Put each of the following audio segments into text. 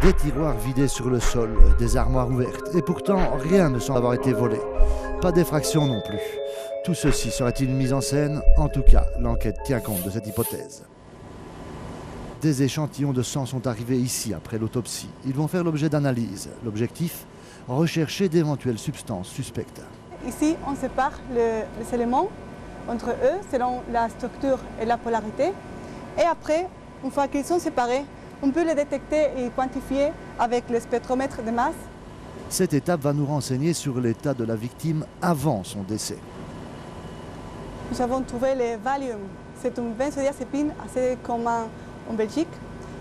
Des tiroirs vidés sur le sol, des armoires ouvertes, et pourtant rien ne semble avoir été volé. Pas d'effraction non plus. Tout ceci serait-il mis en scène? En tout cas, l'enquête tient compte de cette hypothèse. Des échantillons de sang sont arrivés ici après l'autopsie. Ils vont faire l'objet d'analyses. L'objectif? Rechercher d'éventuelles substances suspectes. Ici, on sépare les éléments entre eux selon la structure et la polarité. Et après, une fois qu'ils sont séparés, on peut les détecter et quantifier avec le spectromètre de masse. Cette étape va nous renseigner sur l'état de la victime avant son décès. Nous avons trouvé le Valium. C'est une benzodiazépine assez commun en Belgique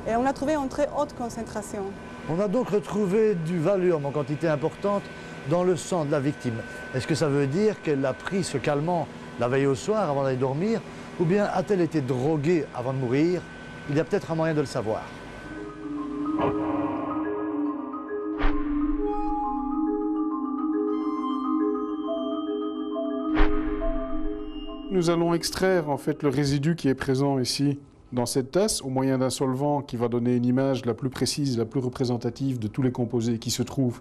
et on l'a trouvé en très haute concentration. On a donc retrouvé du Valium en quantité importante dans le sang de la victime. Est-ce que ça veut dire qu'elle l'a pris ce calmant la veille au soir avant d'aller dormir, ou bien a-t-elle été droguée avant de mourir? Il y a peut-être un moyen de le savoir. Nous allons extraire en fait le résidu qui est présent ici dans cette tasse au moyen d'un solvant qui va donner une image la plus précise, la plus représentative de tous les composés qui se trouvent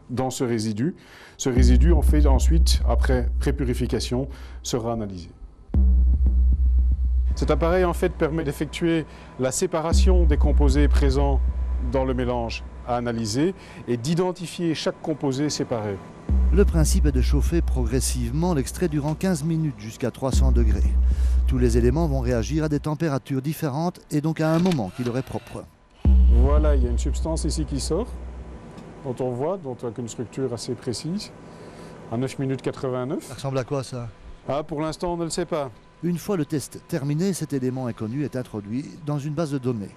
dans ce résidu. Ce résidu, en fait, ensuite, après prépurification, sera analysé. Cet appareil en fait permet d'effectuer la séparation des composés présents dans le mélange à analyser et d'identifier chaque composé séparé. Le principe est de chauffer progressivement l'extrait durant 15 minutes jusqu'à 300 degrés. Tous les éléments vont réagir à des températures différentes et donc à un moment qui leur est propre. Voilà, il y a une substance ici qui sort, dont on voit, dont avec une structure assez précise, à 9 minutes 89. Ça ressemble à quoi ça? Ah, pour l'instant, on ne le sait pas. Une fois le test terminé, cet élément inconnu est introduit dans une base de données.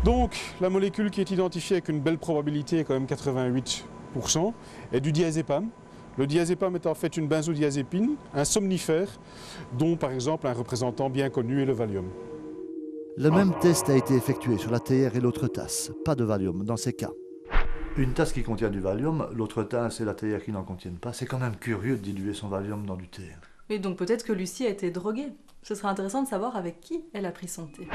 Donc, la molécule qui est identifiée avec une belle probabilité, quand même 88%, est du diazépam. Le diazépam est en fait une benzodiazépine, un somnifère, dont par exemple un représentant bien connu est le Valium. Le même test a été effectué sur la théière et l'autre tasse. Pas de Valium dans ces cas. Une tasse qui contient du Valium, l'autre tasse et la théière qui n'en contiennent pas. C'est quand même curieux de diluer son Valium dans du thé. Oui, donc peut-être que Lucie a été droguée. Ce serait intéressant de savoir avec qui elle a pris son thé.